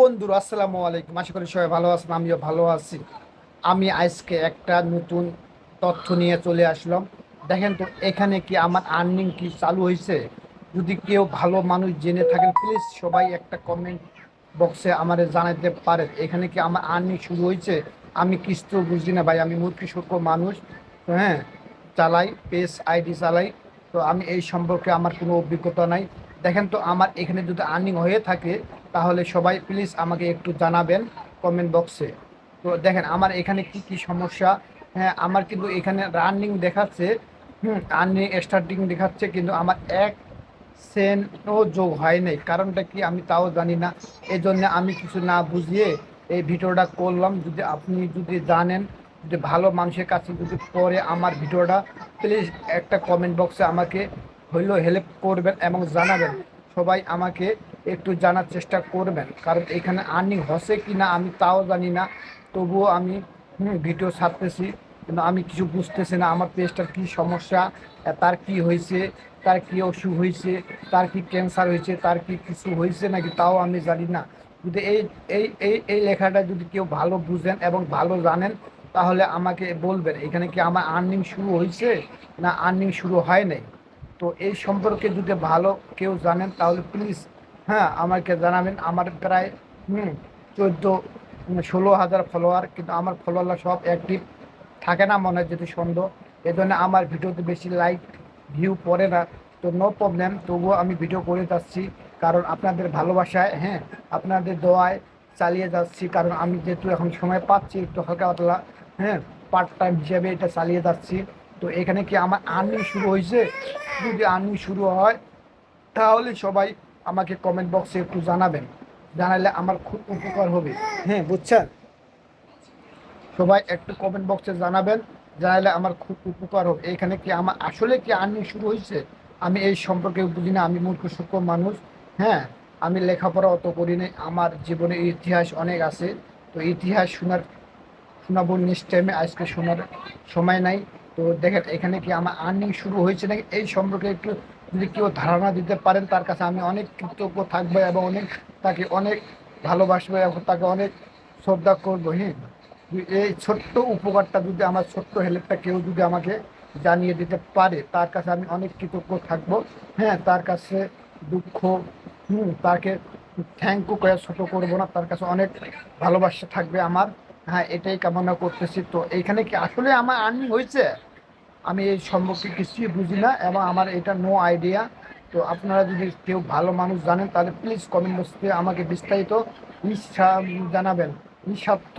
বন্ধুরা আসসালামু আলাইকুম, আশা করি সবাই ভালো আছেন। আমিও ভালো আছি। আমি আজকে একটা নতুন তথ্য নিয়ে চলে আসলাম। দেখেন তো এখানে কি আমার আর্নিং কি চালু হয়েছে। যদি কেউ ভালো মানুষ জেনে থাকেন প্লিজ সবাই একটা কমেন্ট বক্সে আমাদের জানাতে পারেন এখানে কি আমার আর্নিং শুরু হয়েছে। আমি কিছু বুঝি না ভাই, আমি মূর্খ সূক্ষ্ম মানুষ। তো হ্যাঁ, চালাই পেজ আইডি চালাই। তো আমি এই সম্পর্কে আমার কোনো অভিজ্ঞতা নাই। দেখেন তো আমার এখানে যদি আর্নিং হয়ে থাকে তাহলে সবাই প্লিজ আমাকে একটু জানাবেন কমেন্ট বক্সে। তো দেখেন আমার এখানে কি কি সমস্যা। হ্যাঁ, আমার কিন্তু এখানে রানিং দেখাচ্ছে, আর্নিং স্টার্টিং দেখাচ্ছে, কিন্তু আমার এক সেন্টও যোগ হয় নাই। কারণটা কি আমি তাও জানি না। এই জন্য আমি কিছু না বুঝিয়ে এই ভিডিওটা করলাম। যদি আপনি যদি জানেন, যদি ভালো মানুষের কাছে যদি পরে আমার ভিডিওটা, প্লিজ একটা কমেন্ট বক্সে আমাকে হইলেও হেল্প করবেন এবং জানাবেন। সবাই আমাকে একটু জানার চেষ্টা করবেন, কারণ এখানে আর্নিং হচ্ছে কি না আমি তাও জানি না। তবুও আমি ভিডিও ছাড়তেছি, কিন্তু আমি কিছু বুঝতেছি না আমার পেজটার কী সমস্যা, তার কি হয়েছে, তার কি অসুখ হয়েছে, তার কি ক্যান্সার হয়েছে, তার কি কিছু হয়েছে নাকি তাও আমি জানি না। যদি এই এই এই এই লেখাটা যদি কেউ ভালো বুঝেন এবং ভালো জানেন তাহলে আমাকে বলবেন এখানে কি আমার আর্নিং শুরু হয়েছে না আর্নিং শুরু হয় নাই। তো এই সম্পর্কে যদি ভালো কেউ জানেন তাহলে প্লিজ হ্যাঁ আমাকে জানাবেন। আমার প্রায় 14-16 হাজার ফলোয়ার, কিন্তু আমার ফলোয়ার সব অ্যাক্টিভ থাকে না মনে হয় যদি সন্দেহ। এই জন্য আমার ভিডিওতে বেশি লাইক ভিউ পড়ে না। তো নো প্রবলেম, তবুও আমি ভিডিও করে যাচ্ছি কারণ আপনাদের ভালোবাসায়, হ্যাঁ আপনাদের দোয়ায় চালিয়ে যাচ্ছি। কারণ আমি যেহেতু এখন সময় পাচ্ছি একটু হালকা পাতলা, হ্যাঁ পার্ট টাইম হিসেবে এটা চালিয়ে যাচ্ছি। তো এখানে কি আমার আর্নিং শুরু হয়েছে? যদি আর্নিং শুরু হয় তাহলে সবাই আমাকে কমেন্ট বক্সে একটু জানাবেন। জানালে আমার খুব উপকার হবে। হ্যাঁ বুঝছেন, সবাই একটু কমেন্ট বক্সে জানাবেন। জানালে আমার খুব উপকার হবে। এখানে কি আমার আসলে কি আর্নিং শুরু হয়েছে আমি এই সম্পর্কে বুঝি না। আমি মূর্খ সূক্ষ্ম মানুষ। হ্যাঁ, আমি লেখাপড়া অত করি নাই, আমার জীবনে ইতিহাস অনেক আছে। তো ইতিহাস শোনাবো নেক্সট টাইমে, আজকে শোনার সময় নাই। তো দেখেন এখানে কি আমার আর্নিং শুরু হয়েছে নাকি এই সম্পর্কে একটু যদি কেউ ধারণা দিতে পারেন তার কাছে আমি অনেক কৃতজ্ঞ থাকবো এবং তাকে অনেক ভালোবাসবো এবং তাকে অনেক শ্রদ্ধা করবো। হ্যাঁ, এই ছোট্ট উপকারটা যদি আমার ছোট্ট হেল্পটা কেউ যদি আমাকে জানিয়ে দিতে পারে তার কাছে আমি অনেক কৃতজ্ঞ থাকবো। হ্যাঁ, তার কাছে দুঃখ, তাকে থ্যাংক ইউ করে ছোটো করবো না, তার কাছে অনেক ভালোবাসা থাকবে আমার। হ্যাঁ, এটাই কামনা করতেছি। তো এইখানে কি আসলে আমার আর্নিং হয়েছে আমি এই সম্পর্কে কিছুই বুঝি না এবং আমার এটা নো আইডিয়া। তো আপনারা যদি কেউ ভালো মানুষ জানেন তাহলে প্লিজ কমেন্ট বক্সে আমাকে বিস্তারিত জানাবেন নিঃস্বার্থ